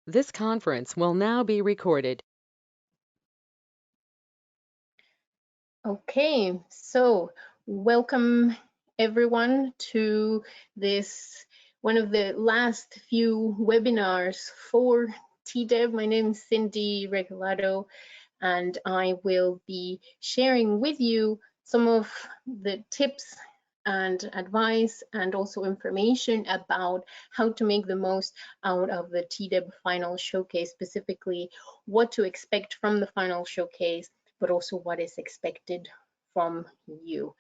This conference will now be recorded. Okay, so welcome everyone to this one of the last few webinars for T-DEB. My name is Cindy Regalado, and I will be sharing with you some of the tips and advice and also information about how to make the most out of the T-DEB final showcase, specifically what to expect from the final showcase, but also what is expected from you.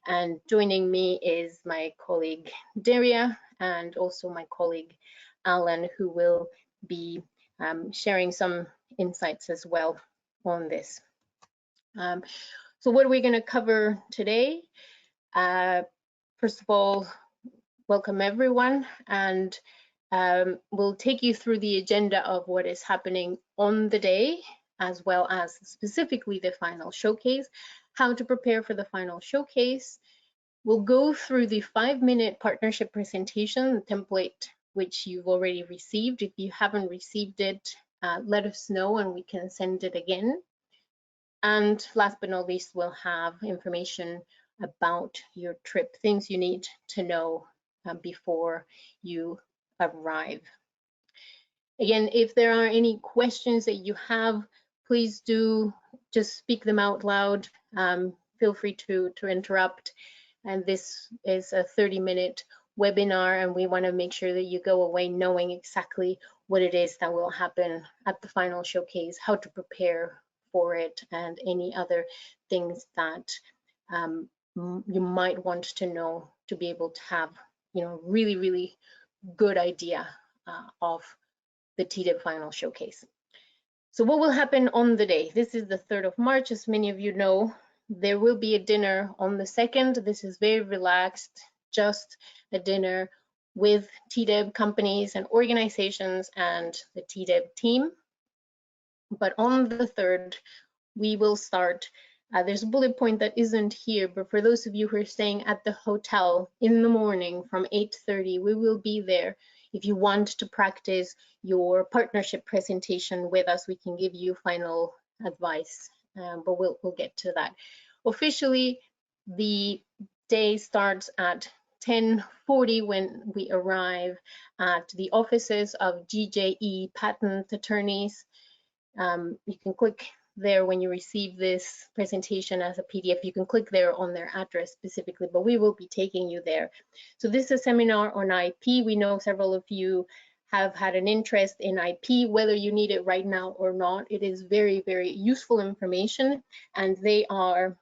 And joining me is my colleague Daria and also my colleague Alan, who will be sharing some insights as well on this. So what are we going to cover today? First of all, welcome everyone, and we'll take you through the agenda of what is happening on the day, as well as specifically the final showcase, how to prepare for the final showcase. We'll go through the 5-minute partnership presentation, the template which you've already received. If you haven't received it, let us know and we can send it again. And last but not least, we'll have information about your trip, things you need to know before you arrive. Again, if there are any questions that you have, please do just speak them out loud. Feel free to interrupt. And this is a 30-minute webinar, and we want to make sure that you go away knowing exactly what it is that will happen at the final showcase, how to prepare for it, and any other things that you might want to know to be able to have, really, really good idea of the T-DEB final showcase. So what will happen on the day? This is the 3rd of March, as many of you know. There will be a dinner on the 2nd. This is very relaxed, just a dinner with T-DEB companies and organizations and the T-DEB team. But on the 3rd, we will start. There's a bullet point that isn't here, but for those of you who are staying at the hotel in the morning from 8:30, we will be there. If you want to practice your partnership presentation with us, we can give you final advice, but we'll get to that. Officially, the day starts at 10:40 when we arrive at the offices of GJE Patent Attorneys. You can click there when you receive this presentation as a PDF. You can click there on their address specifically, but we will be taking you there. So this is a seminar on IP. We know several of you have had an interest in IP, whether you need it right now or not. It is very, very useful information, and they are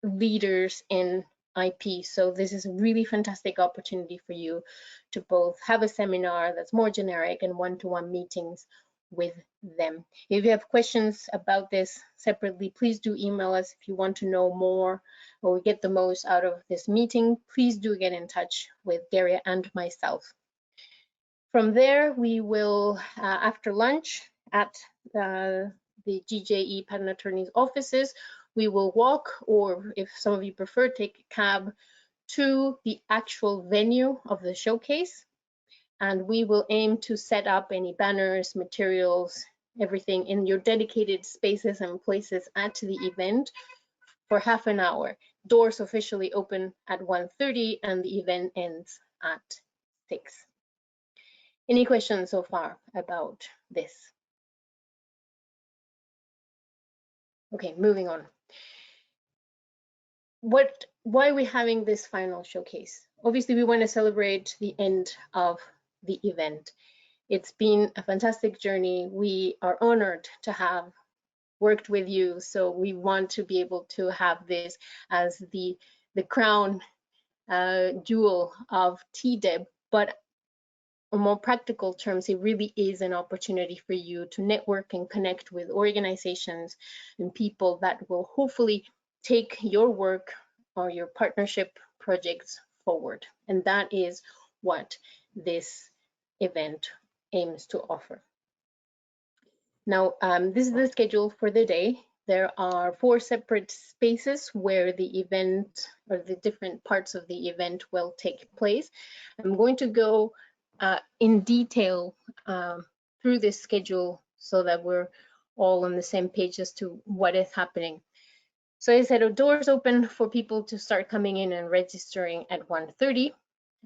leaders in IP. So this is a really fantastic opportunity for you to both have a seminar that's more generic and one-to-one meetings with them. If you have questions about this separately, please do email us. If you want to know more or get the most out of this meeting, please do get in touch with Daria and myself. From there, we will, after lunch at the GJE Patent Attorney's offices, we will walk, or if some of you prefer, take a cab to the actual venue of the showcase. And we will aim to set up any banners, materials, everything in your dedicated spaces and places at the event for half an hour. Doors officially open at 1:30 and the event ends at 6. Any questions so far about this? Okay, moving on. Why are we having this final showcase? Obviously, we want to celebrate the end of the event. It's been a fantastic journey. We are honored to have worked with you, so we want to be able to have this as the crown jewel of T-DEB, but on more practical terms, it really is an opportunity for you to network and connect with organizations and people that will hopefully take your work or your partnership projects forward. And that is what this event aims to offer. Now, this is the schedule for the day. There are 4 separate spaces where the event or the different parts of the event will take place. I'm going to go in detail through this schedule so that we're all on the same page as to what is happening. So I said, doors open for people to start coming in and registering at 1:30,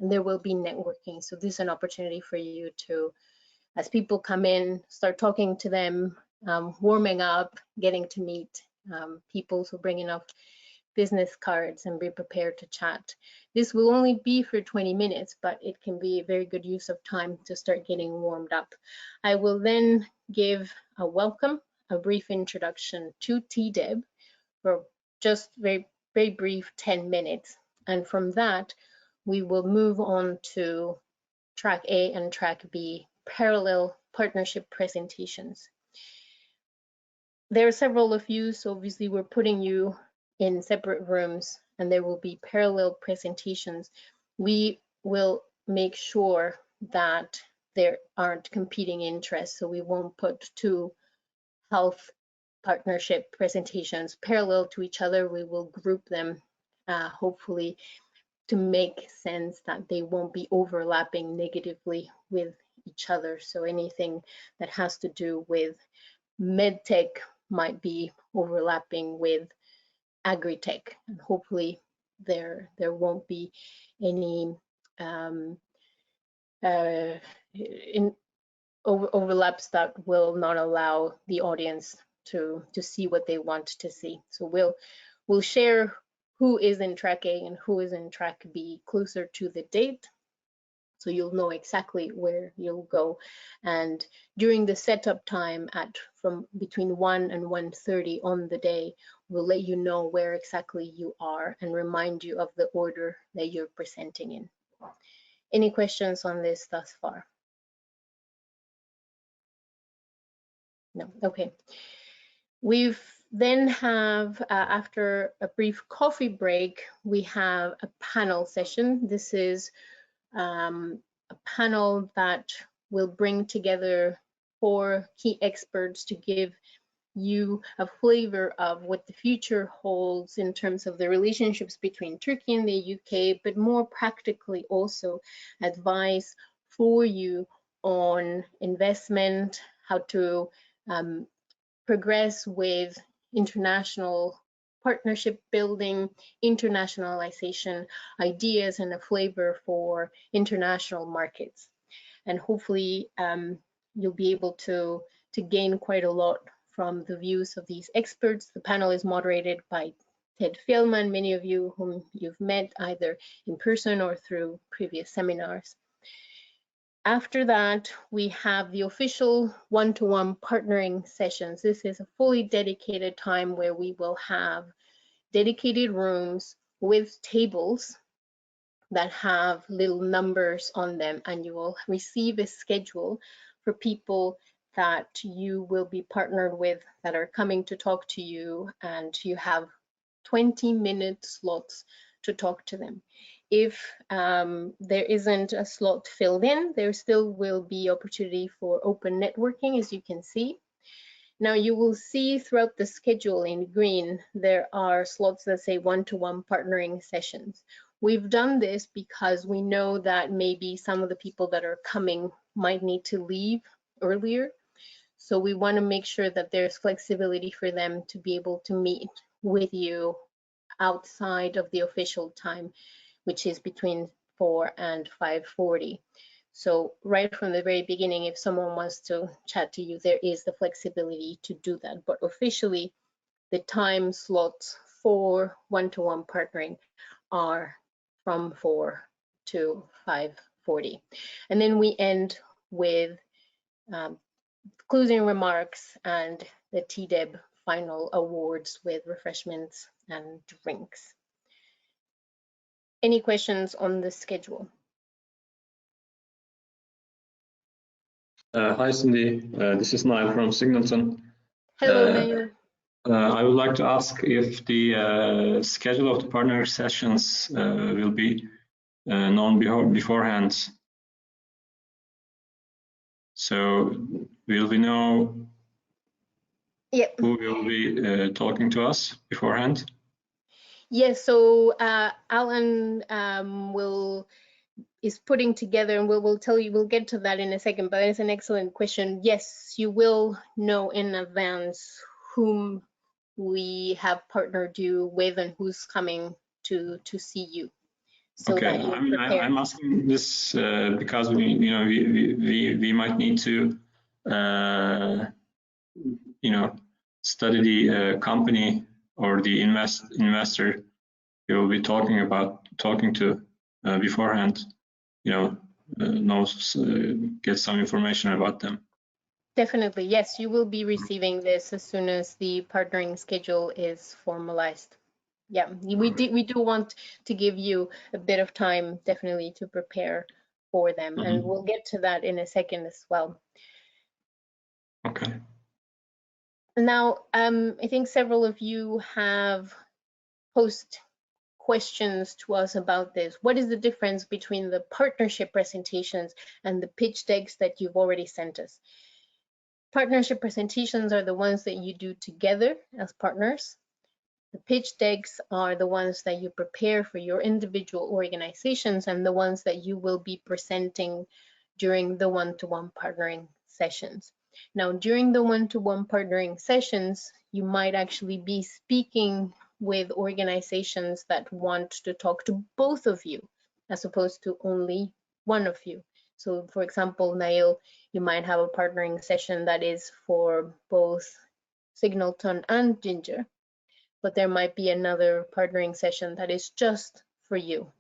and there will be networking. So this is an opportunity for you to, as people come in, start talking to them, warming up, getting to meet people. So bring enough business cards and be prepared to chat. This will only be for 20 minutes, but it can be a very good use of time to start getting warmed up. I will then give a welcome, a brief introduction to T-DEB for just very brief 10 minutes. And from that, we will move on to track A and track B, parallel partnership presentations. There are several of you, so obviously we're putting you in separate rooms and there will be parallel presentations. We will make sure that there aren't competing interests, so we won't put two health partnership presentations parallel to each other. We will group them, hopefully, to make sense that they won't be overlapping negatively with each other. So anything that has to do with medtech might be overlapping with agri-tech, and hopefully there won't be any overlaps that will not allow the audience to see what they want to see. So we'll share who is in track A and who is in track B closer to the date, so you'll know exactly where you'll go. And during the setup time from between 1 and 1:30 on the day, we'll let you know where exactly you are and remind you of the order that you're presenting in. Any questions on this thus far? No, okay. We've then have, after a brief coffee break, we have a panel session. This is a panel that will bring together 4 key experts to give you a flavor of what the future holds in terms of the relationships between Turkey and the UK, but more practically also advice for you on investment, how to progress with international partnership building, internationalization, ideas, and a flavor for international markets. And hopefully you'll be able to gain quite a lot from the views of these experts. The panel is moderated by Ted Fjellman, many of you whom you've met either in person or through previous seminars. After that, we have the official one-to-one partnering sessions. This is a fully dedicated time where we will have dedicated rooms with tables that have little numbers on them, and you will receive a schedule for people that you will be partnered with that are coming to talk to you, and you have 20-minute slots to talk to them. If there isn't a slot filled in, there still will be opportunity for open networking, as you can see. Now you will see throughout the schedule in green, there are slots that say one-to-one partnering sessions. We've done this because we know that maybe some of the people that are coming might need to leave earlier. So we want to make sure that there's flexibility for them to be able to meet with you outside of the official time, which is between 4 and 5:40. So right from the very beginning, if someone wants to chat to you, there is the flexibility to do that. But officially, the time slots for one-to-one partnering are from 4 to 5:40. And then we end with closing remarks and the T-DEB final awards with refreshments and drinks. Any questions on the schedule? Hi, Cindy. This is Niall from Singleton. Hello, Niall. I would like to ask if the schedule of the partner sessions will be known beforehand. So will we know who will be talking to us beforehand? Yes, so Alan will is putting together, and we'll tell you, we'll get to that in a second, but it's an excellent question. Yes, you will know in advance whom we have partnered you with and who's coming to see you, so Okay, that you're prepared. I'm asking this because we might need to study the company or the investor we will be talking to beforehand. Get some information about them. Definitely, yes, you will be receiving this as soon as the partnering schedule is formalized. Yeah, we do want to give you a bit of time, definitely, to prepare for them, and we'll get to that in a second as well. Okay. Now, I think several of you have posed questions to us about this. What is the difference between the partnership presentations and the pitch decks that you've already sent us? Partnership presentations are the ones that you do together as partners. The pitch decks are the ones that you prepare for your individual organizations and the ones that you will be presenting during the one-to-one partnering sessions. Now, during the one-to-one partnering sessions, you might actually be speaking with organizations that want to talk to both of you, as opposed to only one of you. So, for example, Nail, you might have a partnering session that is for both Signalton and Ginger, but there might be another partnering session that is just for you.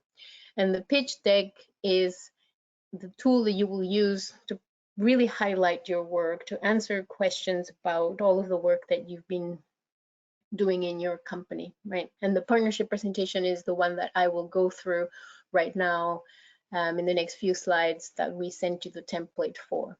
And the pitch deck is the tool that you will use to really highlight your work, to answer questions about all of the work that you've been doing in your company, right? And the partnership presentation is the one that I will go through right now in the next few slides that we sent you the template for.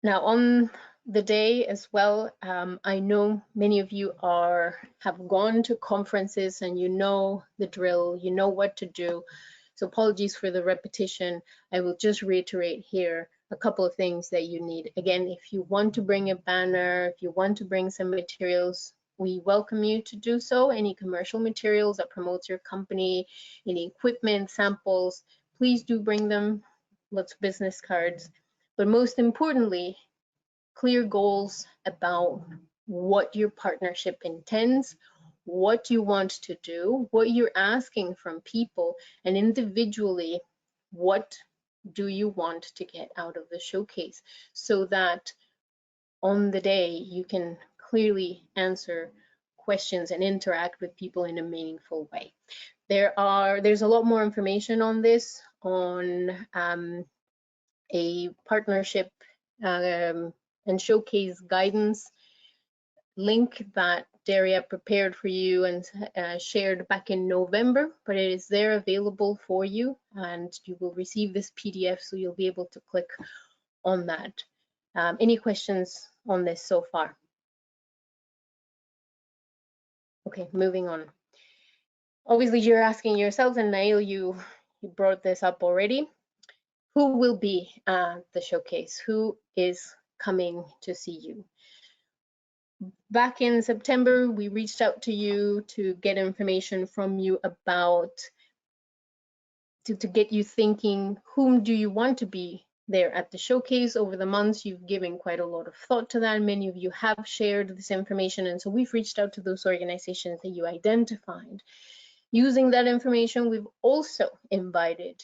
Now, on the day as well, I know many of you have gone to conferences and you know the drill, you know what to do. So apologies for the repetition. I will just reiterate here a couple of things that you need. Again, if you want to bring a banner, if you want to bring some materials, we welcome you to do so. Any commercial materials that promotes your company, any equipment, samples, please do bring them. Lots of business cards. But most importantly, clear goals about what your partnership intends, what you want to do, what you're asking from people, and individually, what do you want to get out of the showcase, so that on the day you can clearly answer questions and interact with people in a meaningful way. There's a lot more information on this on a partnership and showcase guidance link that Daria prepared for you and shared back in November, but it is there available for you, and you will receive this PDF, so you'll be able to click on that. Any questions on this so far? Okay, moving on. Obviously, you're asking yourselves, and Nail, you brought this up already. Who will be at the showcase? Who is coming to see you? Back in September, we reached out to you to get information from you about, to get you thinking, whom do you want to be there at the showcase? Over the months, you've given quite a lot of thought to that. Many of you have shared this information, and so we've reached out to those organizations that you identified. Using that information, we've also invited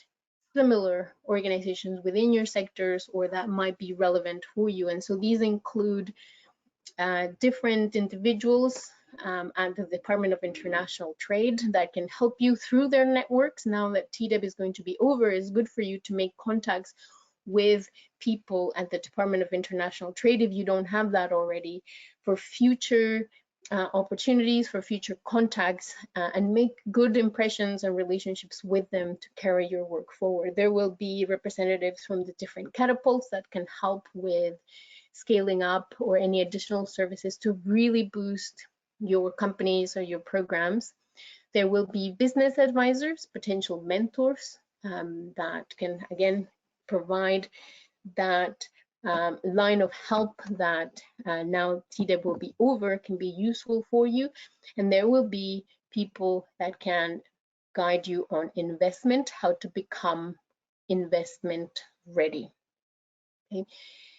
similar organizations within your sectors or that might be relevant for you. And so these include different individuals at the Department of International Trade that can help you through their networks. Now that T-DEB is going to be over, it's good for you to make contacts with people at the Department of International Trade if you don't have that already, for future opportunities, for future contacts, and make good impressions and relationships with them to carry your work forward. There will be representatives from the different catapults that can help with scaling up or any additional services to really boost your companies or your programs. There will be business advisors, potential mentors that can, again, provide that line of help that now T-DEB will be over, can be useful for you. And there will be people that can guide you on investment, how to become investment ready. Okay.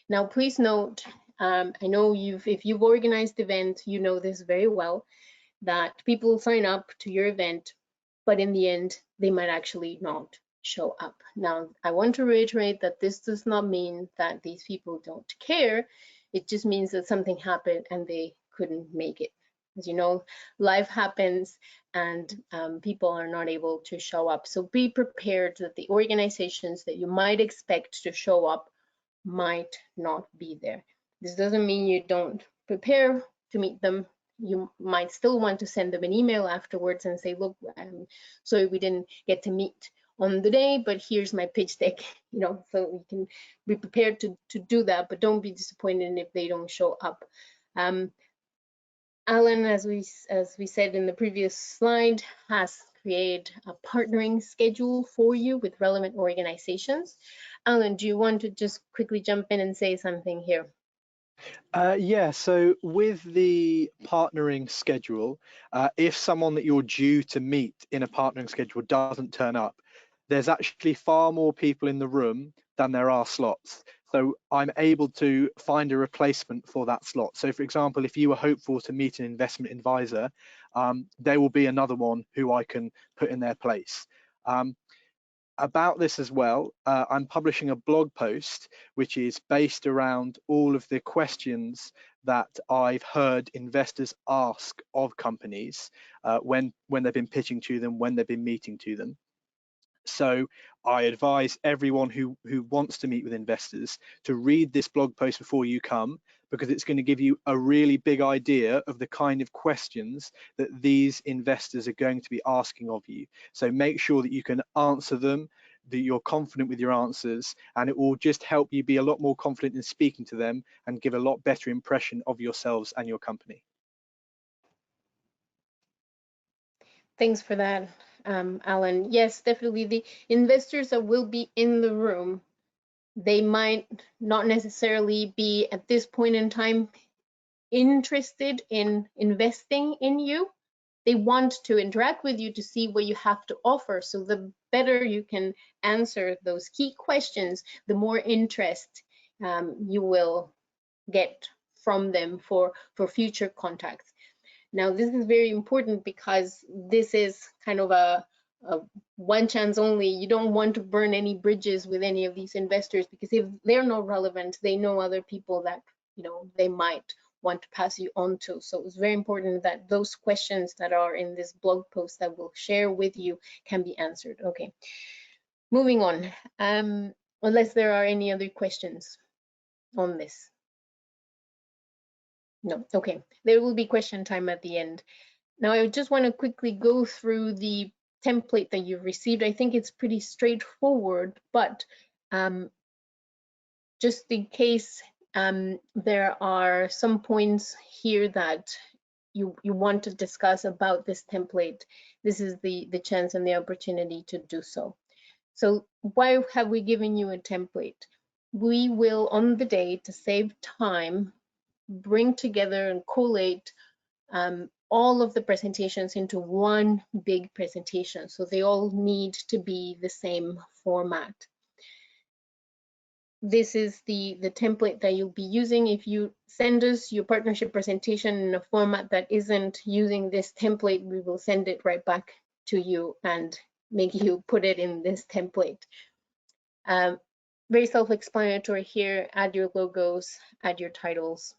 Now, please note, I know if you've organized the event, you know this very well, that people sign up to your event, but in the end, they might actually not show up. Now, I want to reiterate that this does not mean that these people don't care. It just means that something happened and they couldn't make it. As you know, life happens and people are not able to show up. So be prepared that the organizations that you might expect to show up might not be there. This doesn't mean you don't prepare to meet them. You might still want to send them an email afterwards and say, look, sorry we didn't get to meet on the day, but here's my pitch deck, you know, so you can be prepared to do that, but don't be disappointed if they don't show up. Alan, as we said in the previous slide, has created a partnering schedule for you with relevant organizations. Alan, do you want to just quickly jump in and say something here? Yeah, so with the partnering schedule, if someone that you're due to meet in a partnering schedule doesn't turn up, there's actually far more people in the room than there are slots. So I'm able to find a replacement for that slot. So for example, if you were hopeful to meet an investment advisor, there will be another one who I can put in their place. About this as well, I'm publishing a blog post which is based around all of the questions that I've heard investors ask of companies when they've been pitching to them, when they've been meeting to them. So I advise everyone who wants to meet with investors to read this blog post before you come, because it's going to give you a really big idea of the kind of questions that these investors are going to be asking of you. So make sure that you can answer them, that you're confident with your answers, and it will just help you be a lot more confident in speaking to them and give a lot better impression of yourselves and your company. Thanks for that, Alan. Yes, definitely the investors that will be in the room, they might not necessarily be at this point in time interested in investing in you. They want to interact with you to see what you have to offer. So the better you can answer those key questions, the more interest you will get from them for future contacts. Now, this is very important because this is kind of a one chance only. You don't want to burn any bridges with any of these investors, because if they're not relevant, they know other people that, you know, they might want to pass you on to. So it's very important that those questions that are in this blog post that we'll share with you can be answered. Okay, moving on. Unless there are any other questions on this. No, okay. There will be question time at the end. Now, I just want to quickly go through the template that you've received. I think it's pretty straightforward, but just in case there are some points here that you want to discuss about this template, this is the chance and the opportunity to do so. So why have we given you a template? We will, on the day, to save time, bring together and collate all of the presentations into one big presentation. So they all need to be the same format. This is the template that you'll be using. If you send us your partnership presentation in a format that isn't using this template, we will send it right back to you and make you put it in this template. Very self-explanatory here. Add your logos, add your titles.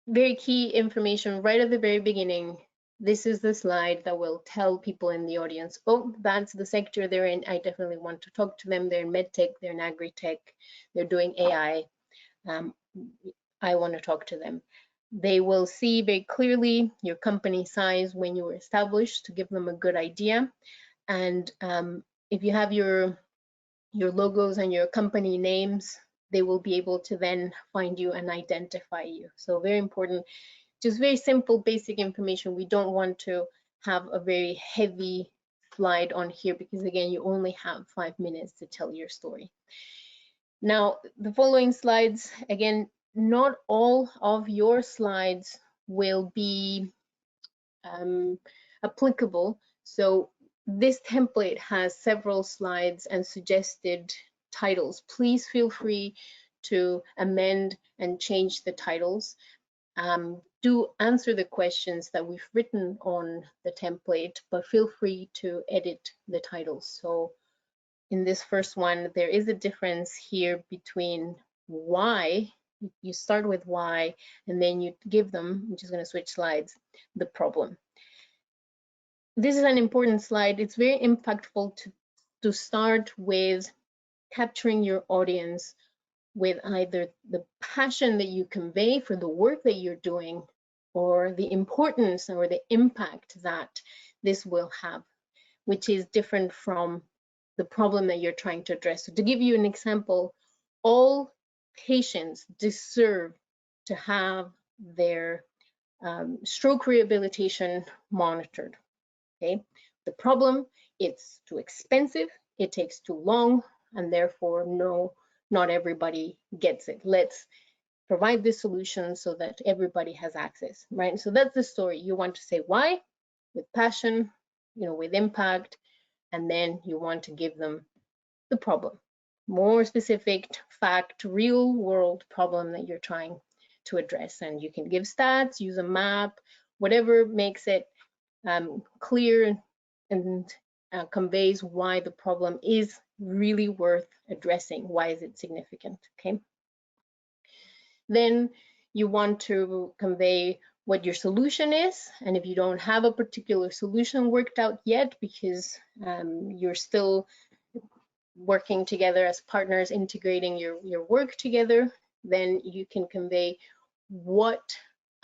Very key information right at the very beginning. This is the slide that will tell people in the audience, oh, that's the sector they're in. I definitely want to talk to them. They're in medtech, they're in agri-tech, they're doing AI. I want to talk to them. They will see very clearly your company size when you were established to give them a good idea. And if you have your logos and your company names, they will be able to then find you and identify you. So very important, just very simple, basic information. We don't want to have a very heavy slide on here because, again, you only have 5 minutes to tell your story. Now, the following slides, again, not all of your slides will be applicable. So this template has several slides and suggested titles. Please feel free to amend and change the titles. Do answer the questions that we've written on the template, but feel free to edit the titles. So in this first one, there is a difference here between why. You start with why, and then you give them, I'm just going to switch slides, the problem. This is an important slide. It's very impactful to start with capturing your audience with either the passion that you convey for the work that you're doing, or the importance or the impact that this will have, which is different from the problem that you're trying to address. So to give you an example, all patients deserve to have their stroke rehabilitation monitored. Okay, the problem, it's too expensive, it takes too long, and therefore not everybody gets it. Let's provide this solution so that everybody has access, right? So that's the story. You want to say why with passion, with impact, and then you want to give them the problem, more specific fact, real world problem that you're trying to address. And you can give stats, use a map, whatever makes it clear and conveys why the problem is really worth addressing. Why is it significant? Okay. Then you want to convey what your solution is, and if you don't have a particular solution worked out yet because you're still working together as partners, integrating your work together, then you can convey what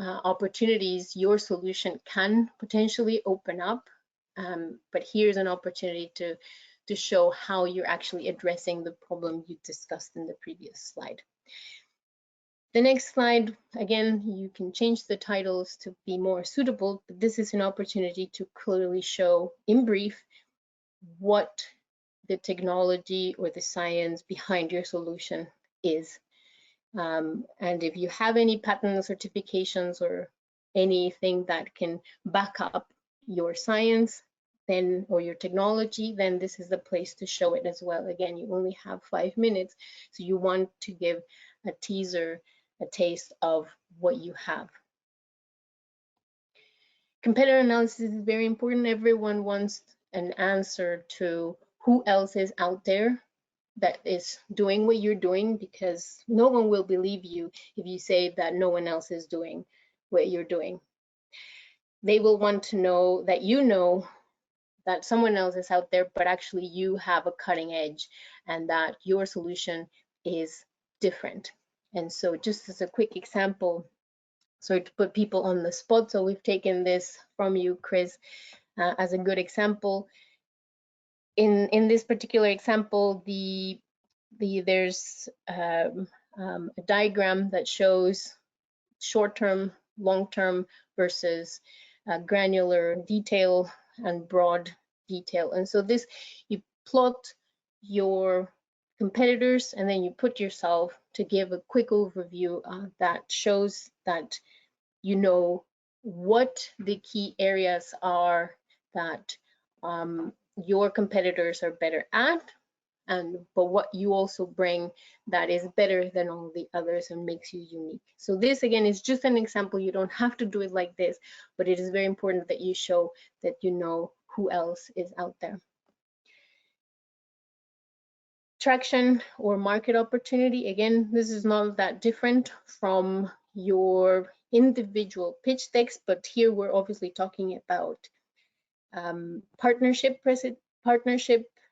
opportunities your solution can potentially open up. But here's an opportunity to show how you're actually addressing the problem you discussed in the previous slide. The next slide, again, you can change the titles to be more suitable, but this is an opportunity to clearly show in brief what the technology or the science behind your solution is. And if you have any patent certifications or anything that can back up your science then or your technology, then this is the place to show it as well. Again, you only have 5 minutes, so you want to give a teaser, a taste of what you have. Competitor analysis is very important. Everyone wants an answer to who else is out there that is doing what you're doing, because no one will believe you if you say that no one else is doing what you're doing. They will want to know that you know that someone else is out there, but actually you have a cutting edge and that your solution is different. And so just as a quick example, sorry to put people on the spot, so we've taken this from you, Chris, as a good example. In this particular example, there's a diagram that shows short-term, long-term versus granular detail and broad detail. And so this, you plot your competitors and then you put yourself to give a quick overview that shows that you know what the key areas are that your competitors are better at, but what you also bring that is better than all the others and makes you unique. So this again is just an example. You don't have to do it like this, but it is very important that you show that you know who else is out there. Traction or market opportunity. Again, this is not that different from your individual pitch decks, but here we're obviously talking about partnership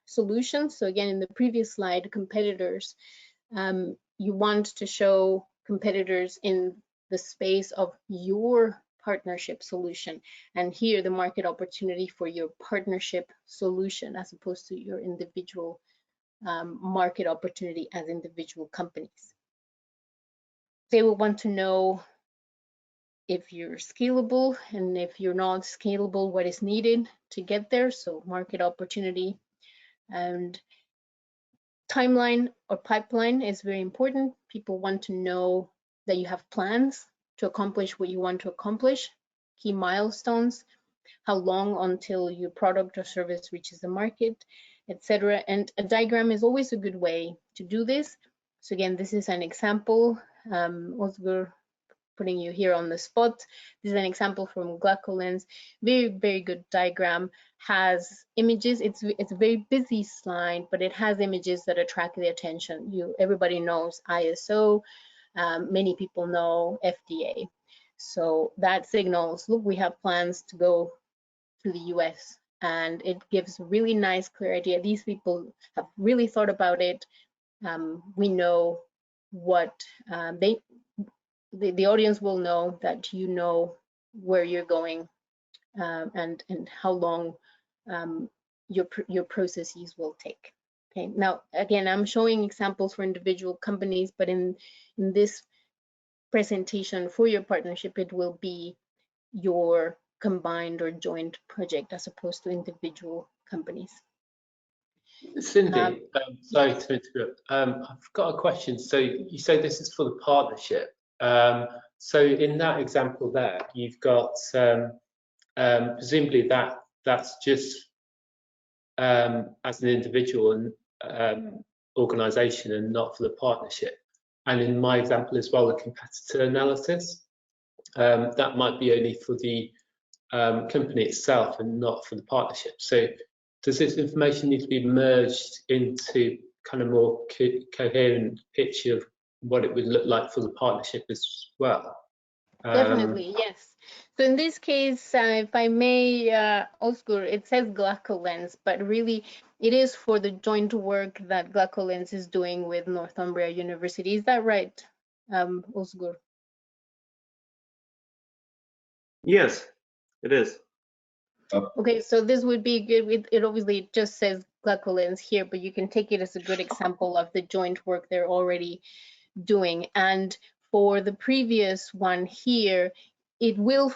solutions. So again, in the previous slide, competitors, you want to show competitors in the space of your partnership solution. And here the market opportunity for your partnership solution as opposed to your individual market opportunity as individual companies. They will want to know if you're scalable, and if you're not scalable, what is needed to get there. So market opportunity. And timeline or pipeline is very important. People want to know that you have plans to accomplish what you want to accomplish, key milestones, how long until your product or service reaches the market, etc. And a diagram is always a good way to do this. So again, this is an example. Osgur, putting you here on the spot. This is an example from GlacoLens. Very, very good diagram. Has images. It's a very busy slide, but it has images that attract the attention. Everybody knows ISO. Many people know FDA. So that signals, look, we have plans to go to the US, and it gives really nice, clear idea. These people have really thought about it. We know what the audience will know that you know where you're going and how long your processes will take. Okay, now again, I'm showing examples for individual companies, but in this presentation for your partnership, it will be your combined or joint project as opposed to individual companies. Cindy, sorry to interrupt. I've got a question. So you say this is for the partnership. So in that example there, you've got presumably that's just as an individual and organisation and not for the partnership. And in my example as well, the competitor analysis, that might be only for the company itself and not for the partnership. So does this information need to be merged into kind of more coherent picture of what it would look like for the partnership as well? Definitely, yes. So in this case, if I may, Osgur, it says GlacoLens, but really it is for the joint work that GlacoLens is doing with Northumbria University. Is that right, Osgur? Yes, it is. Okay, so this would be good. It obviously just says GlacoLens here, but you can take it as a good example of the joint work they're already doing. And for the previous one here, it will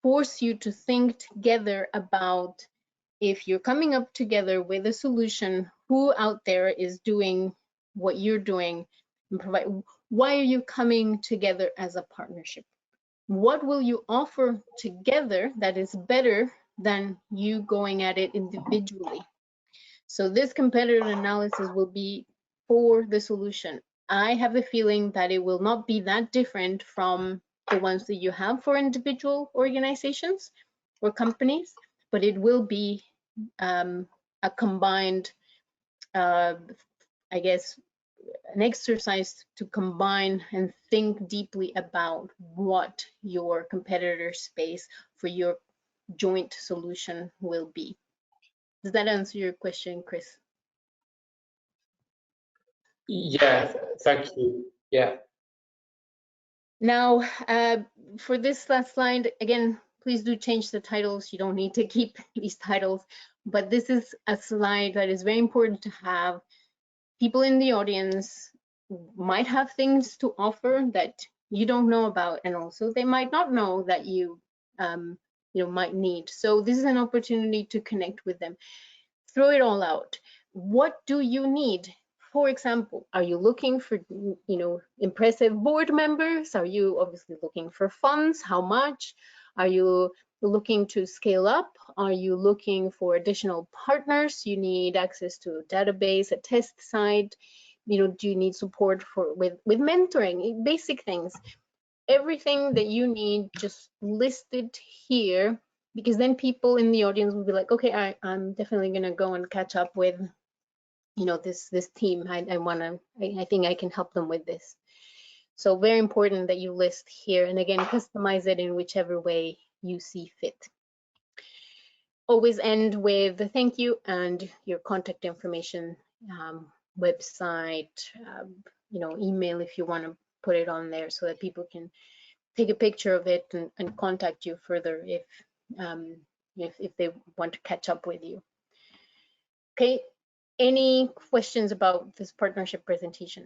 force you to think together about, if you're coming up together with a solution, who out there is doing what you're doing, and provide, why are you coming together as a partnership? What will you offer together that is better than you going at it individually? So this competitor analysis will be for the solution. I have the feeling that it will not be that different from the ones that you have for individual organizations or companies, but it will be a combined, I guess, an exercise to combine and think deeply about what your competitor space for your joint solution will be. Does that answer your question, Chris? Yeah, thank you. Yeah. Now, for this last slide, again, please do change the titles. You don't need to keep these titles, but this is a slide that is very important to have. People in the audience might have things to offer that you don't know about, and also they might not know that you might need. So this is an opportunity to connect with them. Throw it all out. What do you need? For example, are you looking for impressive board members? Are you obviously looking for funds? How much? Are you looking to scale up? Are you looking for additional partners? You need access to a database, a test site. Do you need support with mentoring? Basic things. Everything that you need, just listed here, because then people in the audience will be like, okay, I'm definitely gonna go and catch up with this team. I think I can help them with this. So very important that you list here, and again, customize it in whichever way you see fit. Always end with a thank you and your contact information, website, email if you want to put it on there, so that people can take a picture of it and contact you further if they want to catch up with you. Okay, any questions about this partnership presentation?